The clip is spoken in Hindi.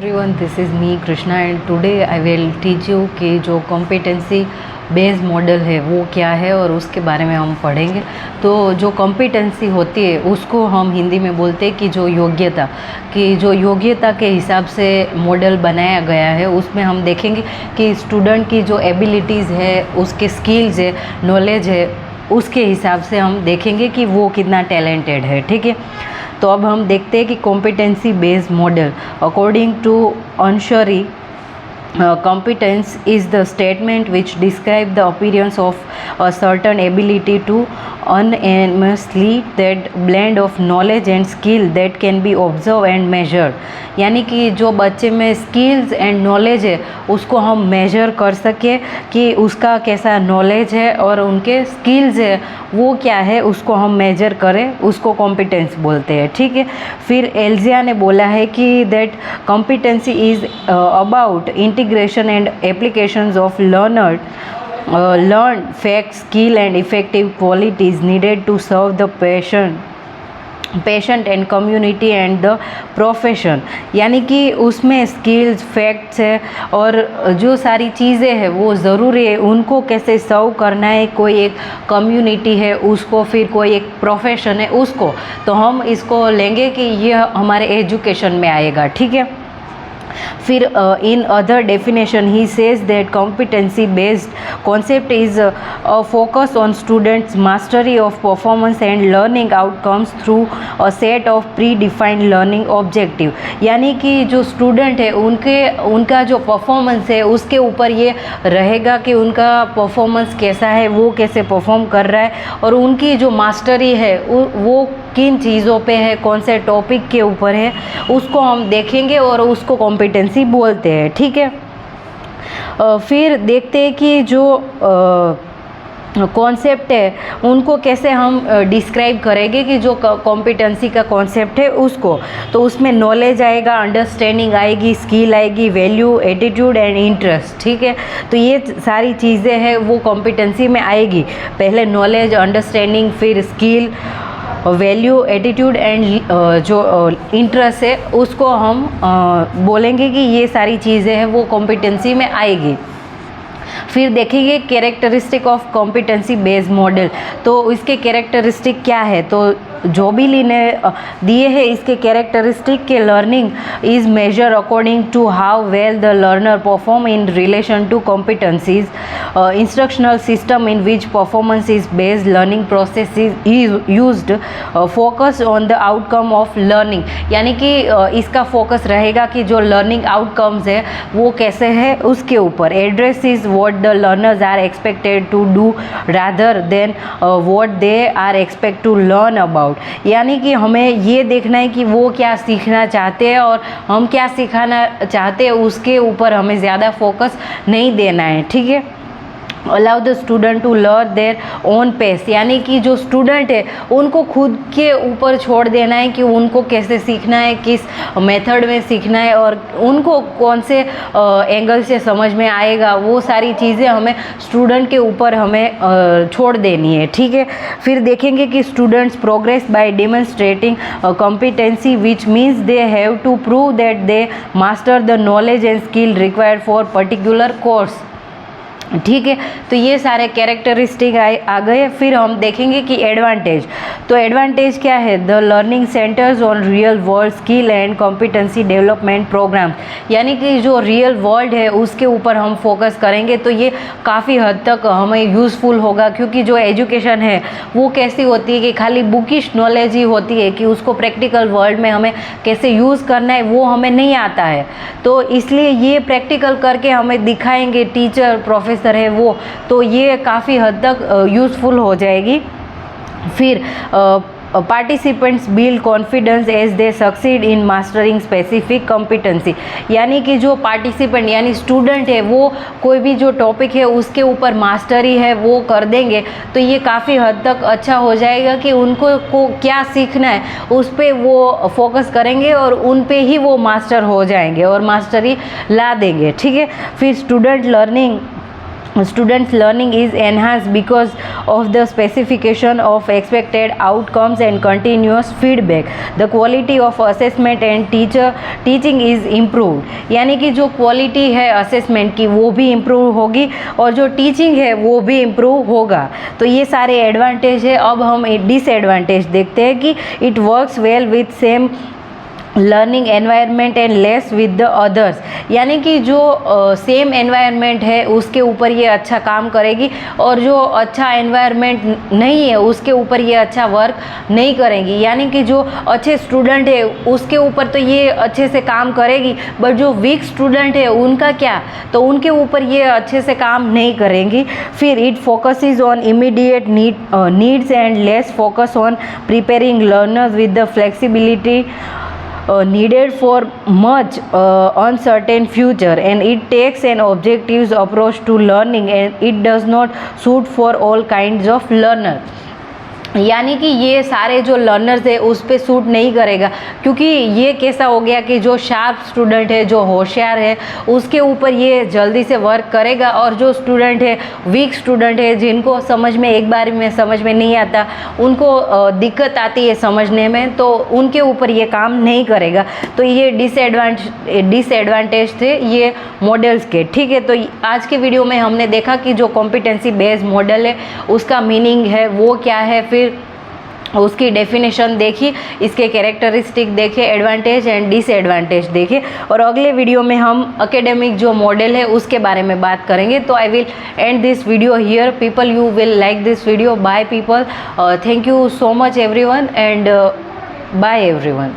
Everyone, this is me Krishna and today I will teach you कि जो कॉम्पिटेंसी बेस्ड मॉडल है वो क्या है और उसके बारे में हम पढ़ेंगे। तो जो कॉम्पिटेंसी होती है उसको हम हिंदी में बोलते हैं कि जो योग्यता के हिसाब से मॉडल बनाया गया है। उसमें हम देखेंगे कि स्टूडेंट की जो एबिलिटीज़ है, उसके स्किल्स है, नॉलेज है, उसके हिसाब से हम देखेंगे कि वो कितना टैलेंटेड है। ठीक है, तो अब हम देखते हैं कि competency based model according to अंशरी competence is the statement which describe the appearance of a certain ability to unanimously that blend of knowledge and skill that can be observed and measured। यानी कि जो बच्चे में स्किल्स एंड नॉलेज है उसको हम मेजर कर सके कि उसका कैसा नॉलेज है और उनके स्किल्स है वो क्या है, उसको हम मेजर करें, उसको कॉम्पिटेंस बोलते हैं। ठीक है, फिर एल्जिया ने बोला है कि that competency is about integration and applications of learned facts, skill and effective qualities needed to serve the patient and community and the profession. यानी कि उसमें स्किल्स, फैक्ट्स है और जो सारी चीज़ें हैं वो ज़रूरी है, उनको कैसे सर्व करना है, कोई एक कम्युनिटी है उसको, फिर कोई एक प्रोफेशन है उसको, तो हम इसको लेंगे कि ये हमारे एजुकेशन में आएगा। ठीक है, फिर in other definition he says that competency based concept is a focus on students mastery of performance and learning outcomes through a set of pre defined learning objective. यानी कि जो स्टूडेंट है उनका जो परफॉर्मेंस है उसके ऊपर ये रहेगा कि उनका परफॉर्मेंस कैसा है, वो कैसे परफॉर्म कर रहा है और उनकी जो मास्टरी है वो किन चीज़ों पे है, कौन से टॉपिक के ऊपर है, उसको हम देखेंगे और उसको कॉम्पिटेंसी बोलते हैं। ठीक है, फिर देखते हैं कि जो कॉन्सेप्ट है उनको कैसे हम डिस्क्राइब करेंगे कि जो कॉम्पिटेंसी का कॉन्सेप्ट है उसको, तो उसमें नॉलेज आएगा, अंडरस्टैंडिंग आएगी, स्किल आएगी, वैल्यू, एटीट्यूड एंड इंटरेस्ट। ठीक है, तो ये सारी चीज़ें हैं वो कॉम्पिटेंसी में आएगी। पहले नॉलेज, अंडरस्टैंडिंग, फिर स्किल, वैल्यू, एटीट्यूड एंड जो इंटरेस्ट है उसको हम बोलेंगे कि ये सारी चीज़ें हैं वो कॉम्पिटेंसी में आएगी। फिर देखेंगे characteristic of competency based model, तो इसके कैरेक्टरिस्टिक क्या है। तो जोबिली ने दिए हैं इसके कैरेक्टरिस्टिक के learning is measure according to how well the learner perform in relation to competencies, instructional system in which performance is based learning process is used, focus on the outcome of learning. यानी कि इसका फोकस रहेगा कि जो लर्निंग आउटकम्स है वो कैसे है उसके ऊपर। Address is what the learners are expected to do rather than what they are expect to learn about. यानी कि हमें ये देखना है कि वो क्या सीखना चाहते हैं और हम क्या सिखाना चाहते हैं, उसके ऊपर हमें ज़्यादा फोकस नहीं देना है। ठीक है, allow the student to learn their own pace. यानी कि जो स्टूडेंट है उनको खुद के ऊपर छोड़ देना है कि उनको कैसे सीखना है, किस मेथड में सीखना है और उनको कौन से एंगल से समझ में आएगा, वो सारी चीज़ें हमें स्टूडेंट के ऊपर हमें छोड़ देनी है। ठीक है, फिर देखेंगे कि students progress by demonstrating competency which means they have to prove that they master the knowledge and skill required for particular course. ठीक है, तो ये सारे कैरेक्टरिस्टिक आ गए। फिर हम देखेंगे कि एडवांटेज, तो एडवांटेज क्या है। The learning centres on real world skill and competency development programme. यानी कि जो रियल वर्ल्ड है उसके ऊपर हम फोकस करेंगे तो ये काफ़ी हद तक हमें यूज़फुल होगा, क्योंकि जो एजुकेशन है वो कैसी होती है कि खाली बुकिश नॉलेज ही होती है कि उसको प्रैक्टिकल वर्ल्ड में हमें कैसे यूज़ करना है वो हमें नहीं आता है। तो इसलिए ये प्रैक्टिकल करके हमें दिखाएंगे टीचर, प्रोफेसर है वो, तो ये काफ़ी हद तक यूज़फुल हो जाएगी। फिर participants build confidence as they succeed in mastering specific competency. यानी कि जो पार्टिसिपेंट यानी स्टूडेंट है वो कोई भी जो टॉपिक है उसके ऊपर मास्टरी है वो कर देंगे तो ये काफ़ी हद तक अच्छा हो जाएगा कि उनको को क्या सीखना है उस पर वो फोकस करेंगे और उन पे ही वो मास्टर हो जाएंगे और मास्टरी ला देंगे। ठीक है, फिर student learning students learning is enhanced because of the specification of expected outcomes and continuous feedback. The quality of assessment and teaching is improved. यानी कि जो क्वालिटी है असेसमेंट की वो भी इम्प्रूव होगी और जो टीचिंग है वो भी इम्प्रूव होगा. तो ये सारे एडवांटेज है. अब हम डिसएडवांटेज देखते हैं कि it works well with same learning environment and less with the others. यानी कि जो सेम एनवायरनमेंट है उसके ऊपर ये अच्छा काम करेगी और जो अच्छा एनवायरनमेंट नहीं है उसके ऊपर ये अच्छा वर्क नहीं करेगी. यानी कि जो अच्छे स्टूडेंट है उसके ऊपर तो ये अच्छे से काम करेगी, बट जो वीक स्टूडेंट है उनका क्या, तो उनके ऊपर ये अच्छे से काम नहीं करेंगी. फिर it focuses on immediate needs and less focus on preparing learners with the flexibility needed for much uncertain future, and it takes an objective approach to learning and it does not suit for all kinds of learner. यानी कि ये सारे जो लर्नर्स है उस पर सूट नहीं करेगा, क्योंकि ये कैसा हो गया कि जो शार्प स्टूडेंट है, जो होशियार है, उसके ऊपर ये जल्दी से वर्क करेगा और जो स्टूडेंट है, वीक स्टूडेंट है, जिनको समझ में एक बार में समझ में नहीं आता, उनको दिक्कत आती है समझने में, तो उनके ऊपर ये काम नहीं करेगा. तो ये डिसएडवांटेज थे ये मॉडल्स के. ठीक है, तो आज के वीडियो में हमने देखा कि जो कॉम्पिटेंसी बेस्ड मॉडल है उसका मीनिंग है वो क्या है, फिर उसकी डेफिनेशन देखी, इसके कैरेक्टरिस्टिक देखे, एडवांटेज एंड डिसएडवांटेज देखे, और अगले वीडियो में हम एकेडमिक जो मॉडल है उसके बारे में बात करेंगे. तो I will end this video here. People you will like this video. Bye people. Thank you so much everyone and bye everyone.